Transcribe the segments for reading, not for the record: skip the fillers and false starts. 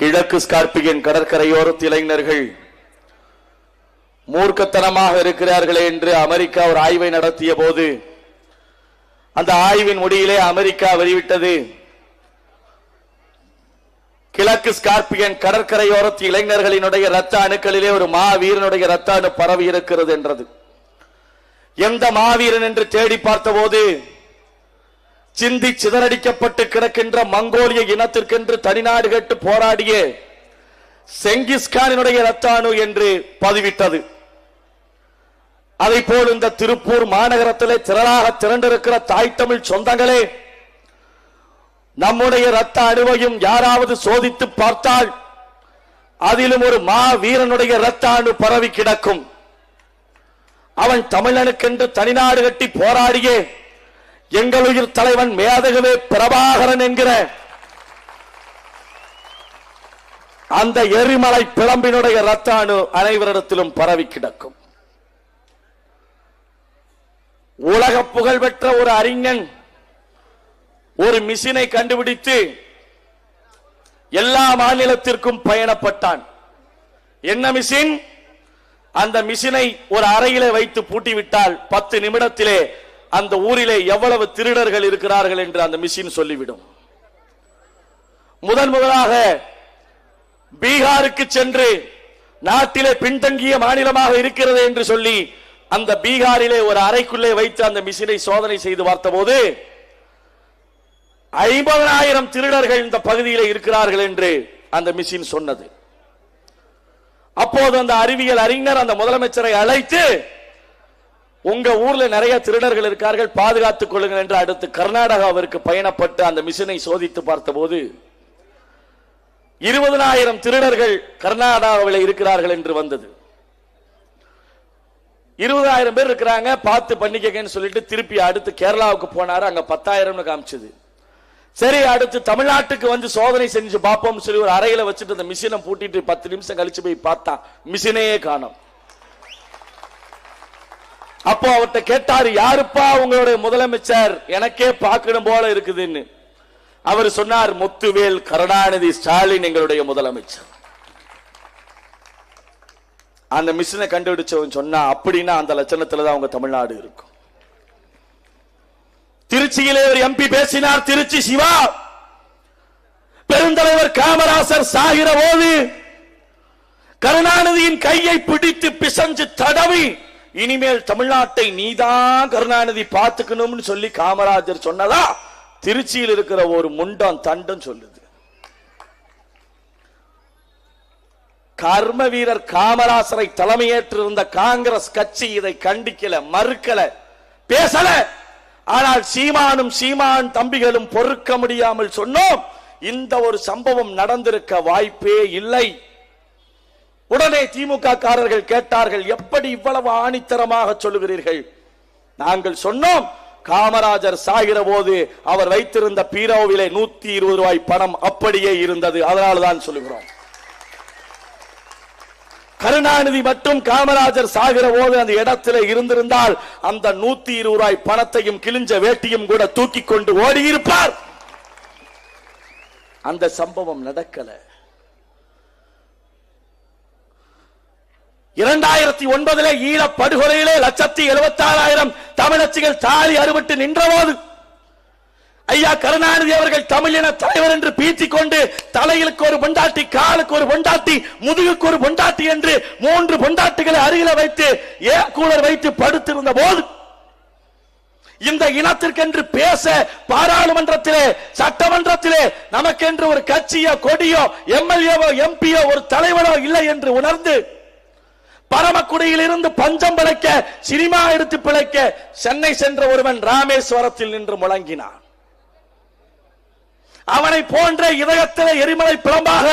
கிழக்கு ஸ்கார்பியன் கடற்கரையோரத்து இளைஞர்கள் மூர்க்கத்தனமாக இருக்கிறார்களே என்று அமெரிக்கா ஒரு ஆய்வை நடத்திய போது அந்த ஆய்வின் முடிவிலே அமெரிக்கா வெளியிட்டது, கிழக்கு ஸ்கார்பியன் கடற்கரையோரத்து இளைஞர்களினுடைய இரத்த அணுக்களிலே ஒரு மாவீரனுடைய இரத்த அணு பரவி இருக்கிறது என்றது. எந்த மாவீரன் என்று தேடி பார்த்த போது சிந்தி சிதறடிக்கப்பட்டு கிடக்கின்ற மங்கோலிய இனத்திற்கென்று தனிநாடு கேட்டு போராடிய செங்கிஸ்கானினுடைய இரத்த அணு என்று பதிவிட்டது. அதை போல் இந்த திருப்பூர் மாநகரத்திலே திரளாக திரண்டிருக்கிற தாய் தமிழ் சொந்தங்களே, நம்முடைய இரத்த அணுவையும் யாராவது சோதித்து பார்த்தால் அதிலும் ஒரு மாவீரனுடைய இரத்த அணு பரவி கிடக்கும். அவன் தமிழனுக்கென்று தனிநாடு கட்டி போராடிய எங்களுயிர் தலைவன் மேதகவே பிரபாகரன் என்கிற அந்த எரிமலை பிளம்பினுடைய இரத்த அணு அனைவரிடத்திலும் பரவி கிடக்கும். உலக புகழ்பெற்ற ஒரு அறிஞன் ஒரு மிஷினை கண்டுபிடித்து எல்லா மாநிலத்திற்கும் பயணப்பட்டான். என்ன மிஷின்? அந்த மிஷினை ஒரு அறையிலே வைத்து பூட்டிவிட்டால் 10 நிமிடத்திலே அந்த ஊரிலே எவ்வளவு திருடர்கள் இருக்கிறார்கள் என்று அந்த மிஷின் சொல்லிவிடும். முதலாக பீகாருக்கு சென்று நாட்டிலே பின்தங்கிய மாநிலமாக இருக்கிறது என்று சொல்லி அந்த பீகாரிலே ஒரு அறைக்குள்ளே வைத்து அந்த மிஷினை சோதனை செய்து பார்த்தபோது 50,000 திருடர்கள் இந்த பகுதியில் இருக்கிறார்கள் என்று அந்த மிஷின் சொன்னது. அப்போது அந்த அறிவியல் அறிஞர் அந்த முதலமைச்சரை அழைத்து, உங்க ஊர்ல நிறைய திருடர்கள் இருக்கார்கள், பாதுகாத்துக் கொள்ளுங்கள் என்று அடுத்து கர்நாடகாவிற்கு பயணப்பட்டு அந்த மிஷினை சோதித்து பார்த்தபோது 20,000 திருடர்கள் கர்நாடகாவில் இருக்கிறார்கள் என்று வந்தது. 20,000 பேர் இருக்கிறாங்க, பார்த்து பண்ணிக்கன்னு சொல்லிட்டு திருப்பி அடுத்து கேரளாவுக்கு போனாரு, அங்க 10,000 காமிச்சது. சரி, அடுத்து தமிழ்நாட்டுக்கு வந்து சோதனை செஞ்சு பார்ப்போம் சொல்லி ஒரு அறையில வச்சுட்டு அந்த மிஷினை பூட்டிட்டு 10 நிமிஷம் கழிச்சு போய் பார்த்தா மிஷினையே காணோம். அப்போ அவர்கிட்ட கேட்டாரு, யாருப்பா உங்களுடைய முதலமைச்சர், எனக்கே பார்க்கணும் போல இருக்குதுன்னு. அவர் சொன்னார், முத்துவேல் கருணாநிதி ஸ்டாலின் எங்களுடைய முதலமைச்சர். அந்த மிஷினை கண்டுபிடிச்சவன் சொன்னா, அப்படின்னா அந்த லட்சணத்துலதான் அவங்க தமிழ்நாடு இருக்கும். திருச்சியிலே ஒரு எம்பி பேசினார், திருச்சி சிவா. பெருந்தலைவர் காமராசர் சாகிற போது கருணாநிதியின் கையை பிடித்து பிசைஞ்சு தடவி, இனிமேல் தமிழ்நாட்டை நீதான் கருணாநிதி பார்த்துக்கணும்னு சொல்லி காமராஜர் சொன்னதா திருச்சியில் இருக்கிற ஒரு முண்டம் தண்டம் சொல்லுது. கர்ம வீரர் காமராசரை தலைமையேற்றிருந்த காங்கிரஸ் கட்சி இதை கண்டிக்கல, மறுக்கல, பேசல. ஆனால் சீமான் தம்பிகளும் பொறுக்க முடியாமல் சொன்னோம், இந்த ஒரு சம்பவம் நடந்திருக்க வாய்ப்பே இல்லை. உடனே திமுக காரர்கள் கேட்டார்கள், எப்படி இவ்வளவு ஆணித்தரமாக சொல்லுகிறீர்கள்? நாங்கள் சொன்னோம், காமராஜர் சாகிற போது அவர் வைத்திருந்த பீரோவிலே 120 ரூபாய் பணம் அப்படியே இருந்தது, அதனால்தான் சொல்லுகிறோம். கருணாநிதி மட்டும் காமராஜர் சாகிற போது அந்த இடத்துல இருந்திருந்தால் அந்த 120 ரூபாய் பணத்தையும் கிழிஞ்ச வேட்டியும் கூட தூக்கி கொண்டு ஓடி இருப்பார். அந்த சம்பவம் நடக்கல. 2009 ஈழ படுகொலையிலே 176,000 தமிழச்சிகள் தாலி அறுபட்டு நின்ற போது ஐயா கருணாநிதி அவர்கள் தமிழின தலைவர் என்று பீத்திக் கொண்டு தலைகளுக்கு ஒரு பொண்டாட்டி, காலுக்கு ஒரு பொண்டாட்டி, முதுகுக்கு ஒரு பொண்டாட்டி என்று 3 பொண்டாட்டிகளை அருகில வைத்து ஏர் கூலர் வைத்து படுத்திருந்த போது இந்த இனத்திற்கென்று பேச பாராளுமன்றத்திலே சட்டமன்றத்திலே நமக்கென்று ஒரு கட்சியோ கொடியோ எம்எல்ஏவோ எம்பியோ ஒரு தலைவரோ இல்லை என்று உணர்ந்து பரமக்குடியில் இருந்து பஞ்சம் பிழைக்க, சினிமா எடுத்து பிழைக்க சென்னை சென்ற ஒருவன் ராமேஸ்வரத்தில் நின்று முழங்கினான். அவனை போன்ற இதயத்திலே எரிமலை பிளம்பாக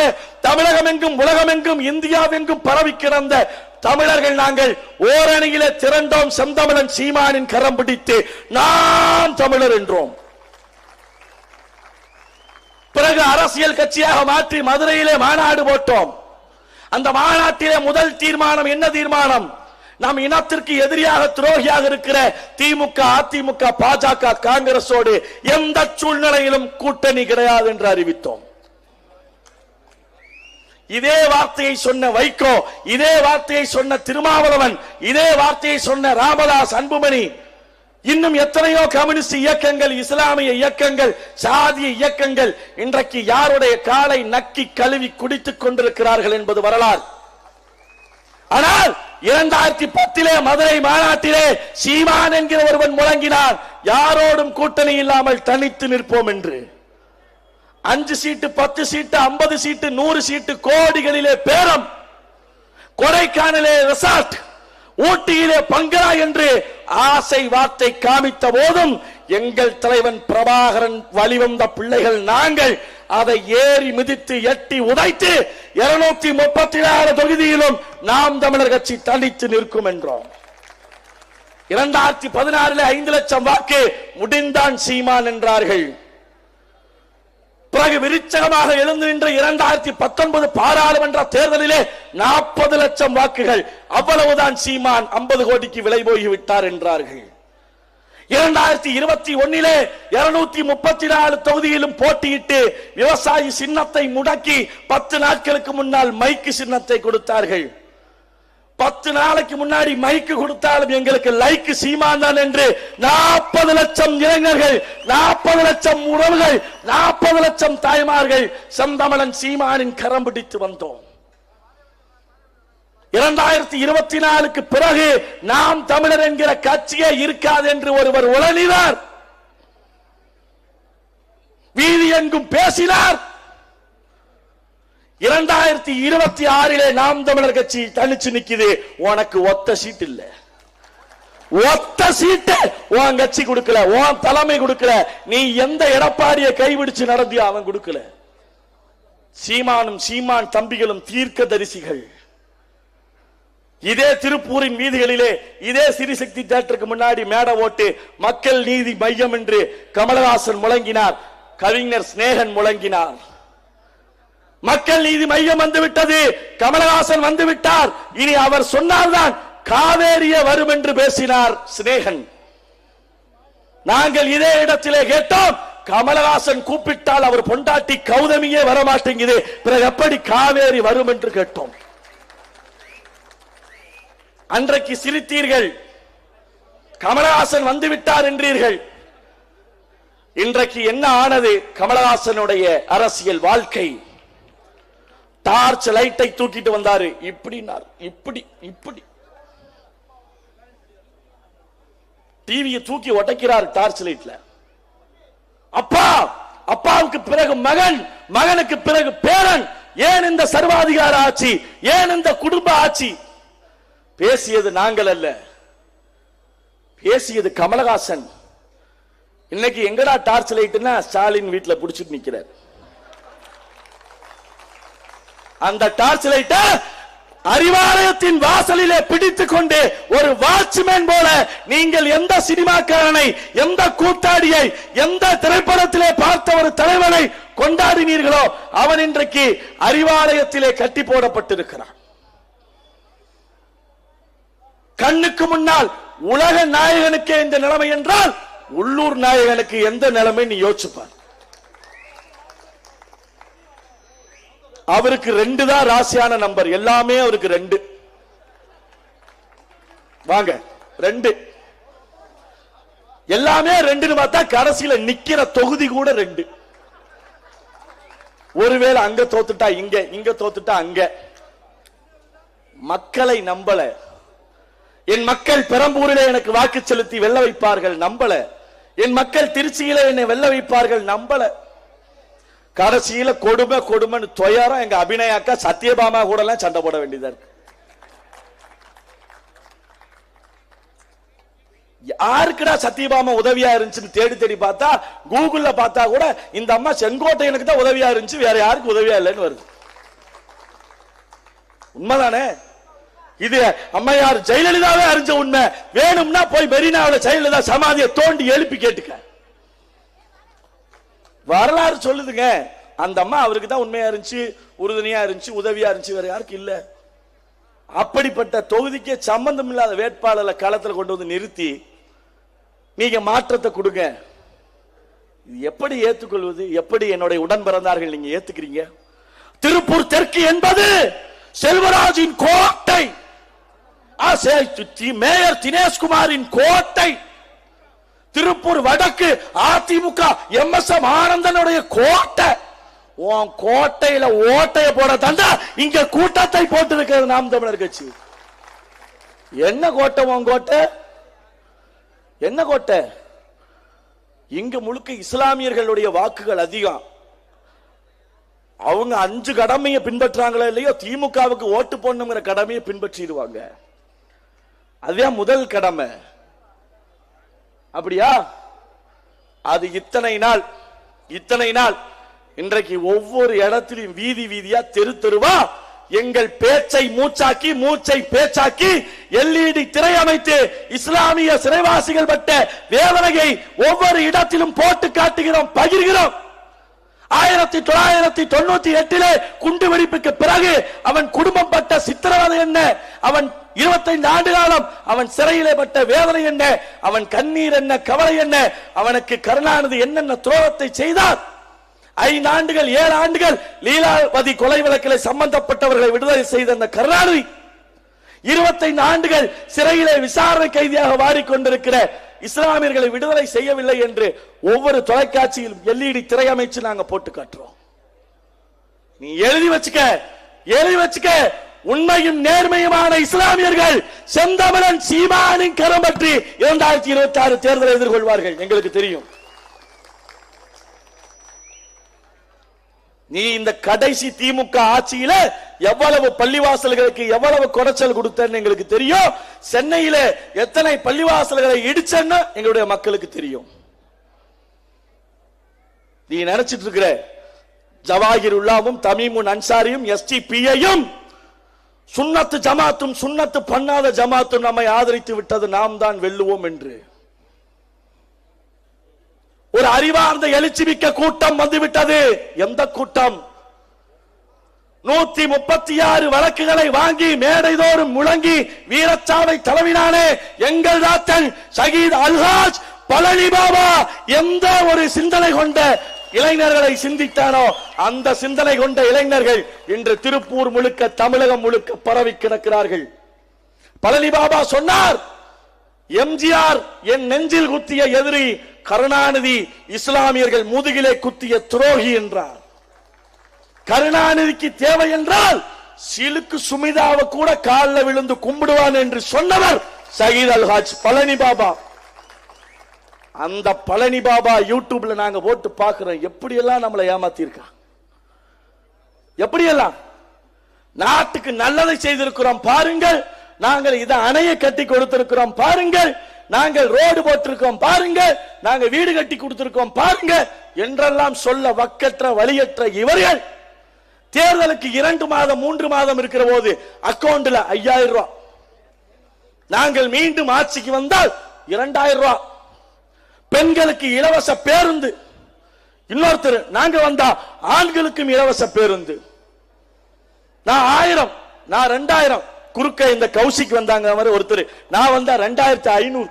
தமிழகமெங்கும் உலகமெங்கும் இந்தியாவெங்கும் பரவி கிடந்த தமிழர்கள் நாங்கள் ஓரணியிலே திரண்டோம். செந்தமிழன் சீமானின் கரம் பிடித்து நாம் தமிழர் என்றோம். பிறகு அரசியல் கட்சியாக மாற்றி மதுரையிலே மாநாடு போட்டோம். அந்த மாநாட்டிலே முதல் தீர்மானம் என்ன தீர்மானம்? நம் இனத்திற்கு எதிரியாக துரோகியாக இருக்கிற திமுக, அதிமுக, பாஜக, காங்கிரஸோடு எந்த சூழ்நிலையிலும் கூட்டணி கிடையாது என்று அறிவித்தோம். இதே வார்த்தையை சொன்ன வைகோ, இதே வார்த்தையை சொன்ன திருமாவளவன், இதே வார்த்தையை சொன்ன ராமதாஸ் அன்புமணி, இன்னும் எத்தனையோ கம்யூனிஸ்ட் இயக்கங்கள், இஸ்லாமிய இயக்கங்கள், சாதிய இயக்கங்கள் இன்றைக்கு யாருடைய காலை நக்கி கழுவி குடித்துக் கொண்டிருக்கிறார்கள் என்பது வரலாறு. ஆனால் 2010 மதுரை மாநாட்டிலே சீமான் என்கிற ஒருவன் முழங்கினார், யாரோடும் கூட்டணி இல்லாமல் தனித்து நிற்போம் என்று. 5 சீட்டு, 10 சீட்டு, 50 சீட்டு, 100 சீட்டு, கோடிகளிலே பேரம், கொடைக்கானலே ரிசார்ட், ஊட்டியிலே பங்களா என்று ஆசை வார்த்தை காமித்த போதும் எங்கள் தலைவன் பிரபாகரன் வழிவந்த பிள்ளைகள் நாங்கள் அதை ஏறி மிதித்து எட்டி உதைத்து 234 தொகுதியிலும் நாம் தமிழர் கட்சி தனித்து நிற்கும் என்றோம். 2016 5 லட்சம் வாக்கு முடிந்தான் சீமான் என்றார்கள். பிறகு விருச்சகமாக எழுந்து நின்ற 2019 பாராளுமன்ற தேர்தலிலே 40 லட்சம் வாக்குகள், அவ்வளவுதான் சீமான் 50 கோடிக்கு விலை போய்விட்டார் என்றார்கள். 2021 234 தொகுதியிலும் போட்டியிட்டு விவசாயி சின்னத்தை முடக்கி 10 நாட்களுக்கு முன்னால் மைக்கு சின்னத்தை கொடுத்தார்கள். 10 நாளைக்கு முன்னாடி மைக்கு கொடுத்தாலும் எங்களுக்கு லைக் சீமான் தான் என்று 40 லட்சம் இளைஞர்கள், 40 லட்சம் உறவுகள், 40 லட்சம் தாய்மார்கள் செந்தமிழன் சீமானின் கரம் பிடித்து வந்தோம். 2024 பிறகு நாம் தமிழர் என்கிற கட்சியே இருக்காது என்று ஒருவர் உளறினார், வீதி எங்கும் பேசினார். 2026 நாம் தமிழர் கட்சி தனிச்சு நிக்குது. உனக்கு ஒத்த சீட் இல்ல, ஒத்த சீட்டு உன் கட்சி கொடுக்கல, உன் தலைமை கொடுக்கல. நீ எந்த எடப்பாடியை கைவிடிச்சு நடந்தியோ அவன் கொடுக்கல. சீமானும் சீமான் தம்பிகளும் தீர்க்க தரிசிகள். இதே திருப்பூரின் வீதிகளிலே, இதே சிறிசக்தி தியேட்டருக்கு முன்னாடி மேடை ஓட்டு மக்கள் நீதி மையம் என்று கமலஹாசன் முழங்கினார், கவிஞர் சிநேகன் முழங்கினார். மக்கள் நீதி மையம் வந்துவிட்டது, கமலஹாசன் வந்துவிட்டார், இனி அவர் சொன்னால்தான் காவேரிய வரும் என்று பேசினார் சிநேகன். நாங்கள் இதே இடத்திலே கேட்டோம், கமலஹாசன் கூப்பிட்டால் அவர் பொண்டாட்டி கௌதமியே வரமாட்டேங்குது, பிறகு எப்படி காவேரி வரும் என்று கேட்டோம். அன்றைக்கு சிரித்தீர்கள், கமலஹாசன் வந்துவிட்டார் என்றீர்கள். இன்றைக்கு என்ன ஆனது? கமலஹாசனுடைய அரசியல் வாழ்க்கை. டார்ச் லைட்டை தூக்கிட்டு வந்தாரு, இப்படினார், இப்படி இப்படி டிவியை தூக்கி உடைக்கிறார் டார்ச் லைட்ல. அப்பா, அப்பாவுக்கு பிறகு மகன், மகனுக்கு பிறகு பேரன். ஏன் இந்த சர்வாதிகார ஆட்சி? ஏன் இந்த குடும்ப ஆட்சி? பேசியது நாங்கள் அல்ல, பேசியது கமலஹாசன். இன்னைக்கு எங்கடா டார்ச் லைட்னா ஸ்டாலின் வீட்டுல புடிச்சிட்டு நிக்கிறார். அந்த டார்ச் லைட்டை அறிவாலயத்தின் வாசலிலே பிடித்துக் கொண்டு ஒரு வாட்ச்மேன் போல நீங்கள் எந்த சினிமாக்காரனை, எந்த கூத்தாடியை, எந்த திரைப்படத்திலே பார்த்த ஒரு தலைவனை கொண்டாடினீர்களோ அவன் இன்றைக்கு அறிவாலயத்திலே கட்டி போடப்பட்டிருக்கிறான். கண்ணுக்கு முன்னால் உலக நாயகனுக்கே இந்த நிலைமை என்றால் உள்ளூர் நாயகனுக்கு எந்த நிலைமை நீ யோசிப்பார். அவருக்கு 2 தான் ராசியான நம்பர், எல்லாமே அவருக்கு 2. வாங்க 2 எல்லாமே 2ன்னு பார்த்தா கடைசியில நிக்கிற தொகுதி கூட 2. ஒருவேளை அங்க தோத்துட்டா இங்க, இங்க தோத்துட்டா அங்க. மக்களை நம்பல. என் மக்கள் பெரம்பூரிலே எனக்கு வாக்கு செலுத்தி வெல்ல வைப்பார்கள், நம்பல. என் மக்கள் திருச்சியில என்னை வெல்ல வைப்பார்கள், நம்பல. கடைசியில கொடுமை கொடுமைன்னு தொயரம். எங்க அபிநயாக்கா சத்யபாமா கூட எல்லாம் சண்டை போட வேண்டியதா இருக்கு. யாருக்குடா சத்யபாமா உதவியா இருந்துச்சுன்னு தேடி தேடி பார்த்தா, கூகுள்ல பார்த்தா கூட இந்த அம்மா செங்கோட்டையனுக்கு தான் உதவியா இருந்துச்சு, வேற யாருக்கு உதவியா இல்லைன்னு வருது. உண்மைதானே? இது அம்மையார் ஜெயலலிதாவே அறிஞ்ச உண்மை. வேணும்னா போய் மெரினாவில் ஜெயலலிதா சமாதியை தோண்டி எழுப்பி கேட்டுக்க. வரலாறு சொல்லுதுங்க. அந்த அம்மா அவருக்கு தான் உண்மையா இருந்துச்சு, உறுதுணையா இருந்துச்சு, உதவியா இருந்துச்சு, வேற யாருக்கு இல்ல. அப்படிப்பட்ட தொகுதிக்கே சம்பந்தம் இல்லாத வேட்பாளரை களத்தில் கொண்டு வந்து நிறுத்தி நீங்க மாற்றத்தை கொடுங்க. இது எப்படி ஏற்றுக்கொள்வது? எப்படி என்னுடைய உடன் பிறந்தார்கள் நீங்க ஏத்துக்கிறீங்க? திருப்பூர் தெற்கு என்பது செல்வராஜின் கோட்டை, மேயர் தினேஷ்குமாரின் கோட்டை. திருப்பூர் வடக்கு அதிமுக MS ஆனந்தனுடைய கோட்டை. உன் கோட்டையில ஓட்டைய போட தந்தா இங்க கூட்டத்தை போட்டு இருக்கிறது நாம் தமிழர் கட்சி. என்ன கோட்டை உன் கோட்டை? என்ன கோட்டை? இங்க முழுக்க இஸ்லாமியர்களுடைய வாக்குகள் அதிகம். அவங்க 5 கடமையை பின்பற்றாங்களோ இல்லையோ, திமுகவுக்கு ஓட்டு போடணுங்கிற கடமையை பின்பற்றிடுவாங்க. அதுதான் முதல் கடமை. அப்படியா? அது இத்தனை நாள் இன்றைக்கு ஒவ்வொரு இடத்திலும் வீதி வீதியா தெரு தெருவா எங்கள் பேச்சை மூச்சாக்கி மூச்சை பேச்சாக்கி LED திரை அமைத்து இஸ்லாமிய சிறைவாசிகள் பட்ட வேதனையை ஒவ்வொரு இடத்திலும் போட்டு காட்டுகிறோம், பகிர்கிறோம். 1998 குண்டு வெடிப்புக்கு பிறகு அவன் குடும்பம் பட்ட சித்திரவதை என்ன, அவன் 25 ஆண்டு காலம் அவன் சிறையிலே பட்ட வேதனை என்ன, அவன் கண்ணீர் என்ன, கவலை என்ன, அவனுக்கு கருணாநிதி என்னென்ன துரோகத்தை செய்தார். 5 ஆண்டுகள் 7 ஆண்டுகள் லீலாவதி கொலை வழக்கில் சம்பந்தப்பட்டவர்களை விடுதலை செய்த அந்த கருணாநிதி 25 ஆண்டுகள் சிறையிலே விசாரணை கைதியாக வாடிக்கொண்டிருக்கிற இஸ்லாமியர்களை விடுதலை செய்யவில்லை என்று ஒவ்வொரு தொலைக்காட்சியிலும் LED திரை அமைச்சு நாங்க போட்டு காட்டுறோம். நீ எழுதி வச்சுக்க. உண்மையும் நேர்மையுமான இஸ்லாமியர்கள் செந்தமிழன் சீமானின் கரம் பற்றி 2026 தேர்தலை எதிர்கொள்வார்கள். எங்களுக்கு தெரியும். நீ இந்த கடைசி திமுக ஆட்சியில எவ்வளவு பள்ளிவாசல்களுக்கு எவ்வளவு குடைச்சல் கொடுத்தன்னு எங்களுக்கு தெரியும். சென்னையில எத்தனை பள்ளிவாசல்களை இடிச்சன்னு எங்களுடைய மக்களுக்கு தெரியும். நீ நினைச்சிட்டு இருக்கிற ஜவாஹிர் உல்லாவும் தமீமுன் அன்சாரியும் STPஐயும் சுன்னத்து ஜமாத்தும் சுன்னத்து பண்ணாத ஜமாத்தும் நம்மை ஆதரித்து விட்டது, நாம் தான் வெல்லுவோம் என்று. ஒரு அறிவார்ந்த எழுச்சி மிக்க கூட்டம் வந்துவிட்டது. எந்த கூட்டம்? 136 வழக்குகளை வாங்கி மேடைதோறும் முழங்கி வீரச்சாவை தலைவினானே எங்கள் தாத்தன் ஷஹீத் அல்ஹாஜ் பழனி பாபா எந்த ஒரு சிந்தனை கொண்ட இளைஞர்களை சிந்தித்தானோ அந்த சிந்தனை கொண்ட இளைஞர்கள் இன்று திருப்பூர் முழுக்க தமிழகம் முழுக்க பரவி கிடக்கிறார்கள். பழனி பாபா சொன்னார், எம்ஜிஆர் என் நெஞ்சில் குத்திய எதிரி, கருணாநிதி இஸ்லாமியர்கள் முதுகிலே குத்திய துரோகி என்றார். கருணாநிதிக்கு தேவை என்றால் சிலுக்கு சுமிதாவை கூட காலில் விழுந்து கும்பிடுவான் என்று சொன்னவர் ஷஹீத் அல்ஹாஜ் பழனி பாபா. அந்த பழனி பாபா யூடியூப்ல நாங்க போட்டு பார்க்கிறோம், எப்படியெல்லாம் நம்மளை ஏமாத்திருக்கான், எப்படியெல்லாம் நாட்டுக்கு நல்லதை செய்திருக்கிறோம் பாருங்கள், நாங்கள் இதை அணையை கட்டி கொடுத்திருக்கிறோம் பாருங்கள், நாங்கள் ரோடு போட்டிருக்கோம் பாருங்கள், நாங்க வீடு கட்டி கொடுத்திருக்கோம் பாருங்க என்றெல்லாம் சொல்ல வக்கற்ற வழியற்ற இவர்கள் தேர்தலுக்கு 2 மாதம் 3 மாதம் இருக்கிற போது அக்கவுண்ட்ல 5000 ரூபாய், நாங்கள் மீண்டும் ஆட்சிக்கு வந்தால் 2000 ரூபாய், பெண்களுக்கு இலவச பேருந்து, இன்னொருத்தர் நாங்க வந்தா ஆண்களுக்கும் இலவச பேருந்து, நான் 1000 நான் 2000, குறுக்க இந்த கௌசிக்கு வந்தாங்க ஒருத்தர், நான் வந்தா 2500.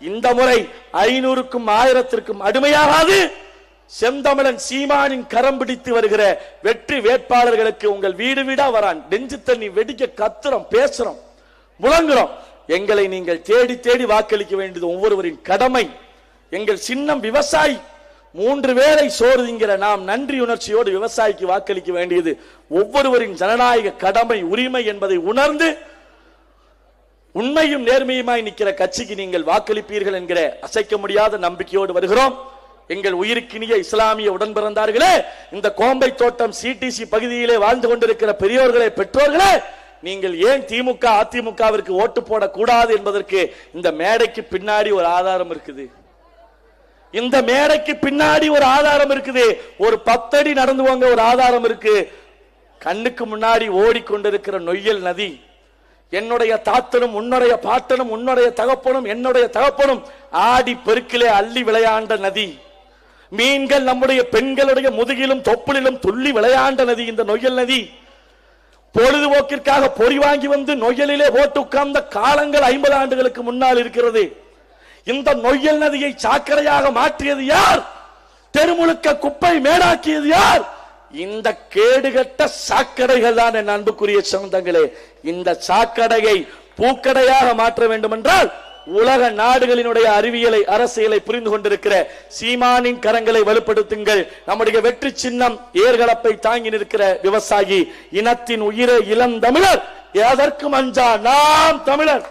இந்த முறை 500க்கும் 1000க்கும் அடிமையாகாது. செந்தமிழன் சீமானின் கரம் பிடித்து வருகிற வெற்றி வேட்பாளர்களுக்கு உங்கள் வீடு வீடா வரான், நெஞ்சு தண்ணி வெடிக்க கத்துறோம், பேசுறோம், முழங்குறோம். எங்களை நீங்கள் தேடி தேடி வாக்களிக்க வேண்டியது ஒவ்வொருவரின் கடமை. எங்கள் சின்னம் விவசாயி, 3 வேளை சோறு திங்கிற நாம் நன்றி உணர்ச்சியோடு விவசாயிக்கு வாக்களிக்க வேண்டியது ஒவ்வொருவரின் ஜனநாயக கடமை, உரிமை என்பதை உணர்ந்து உண்மையும் நேர்மையுமாய் நிற்கிற கட்சிக்கு நீங்கள் வாக்களிப்பீர்கள் என்கிற அசைக்க முடியாத நம்பிக்கையோடு வருகிறோம். எங்கள் உயிருக்கினிய இஸ்லாமிய உடன் பிறந்தார்களே, இந்த கோம்பை தோட்டம் CTC பகுதியிலே வாழ்ந்து கொண்டிருக்கிற பெரியோர்களே, பெற்றோர்களே, நீங்கள் ஏன் திமுக அதிமுகவிற்கு ஓட்டு போடக்கூடாது என்பதற்கு இந்த மேடைக்கு பின்னாடி ஒரு ஆதாரம் இருக்குது. இந்த மேடைக்கு பின்னாடி ஒரு ஆதாரம் இருக்குது. ஒரு 10 அடி நடந்து போங்க, ஒரு ஆதாரம் இருக்கு. கண்ணுக்கு முன்னாடி ஓடிக்கொண்டிருக்கிற நொய்யல் நதி, என்னுடைய தாத்தனும் உன்னுடைய பாட்டனும் உன்னுடைய தகப்பனும் என்னுடைய தகப்பனும் ஆடி பெருக்கிலே அள்ளி விளையாண்ட நதி. மீன்கள் நம்முடைய பெண்களுடைய முதுகிலும் தொப்புளிலும் துள்ளி விளையாண்ட நதி இந்த நொய்யல் நதி. பொழுதுபோக்கிற்காக பொறி வாங்கி வந்து நொய்யலிலே போட்டு உட்கார்ந்த காலங்கள் 50 ஆண்டுகளுக்கு முன்னால் இருக்கிறது. இந்த நொய்யல் நதியை சாக்கடையாக மாற்றியது யார்? தெருமுழுக்க குப்பை மேடாக்கியது யார்? இந்த கேடுகட்ட சாக்கடைகள் தான் என் அன்புக்குரிய சொந்தங்களே. இந்த சாக்கடையை பூக்கடையாக மாற்ற வேண்டும் என்றால் உலக நாடுகளினுடைய அறிவியலை அரசியலை புரிந்து கொண்டிருக்கிற சீமானின் கரங்களை வலுப்படுத்துங்கள். நம்முடைய வெற்றி சின்னம் ஏர்கலப்பை தாங்கி நிற்கிற விவசாயி இனத்தின் உயிரை இளம் தமிழர் எதற்கும் அஞ்சா நாம் தமிழர்.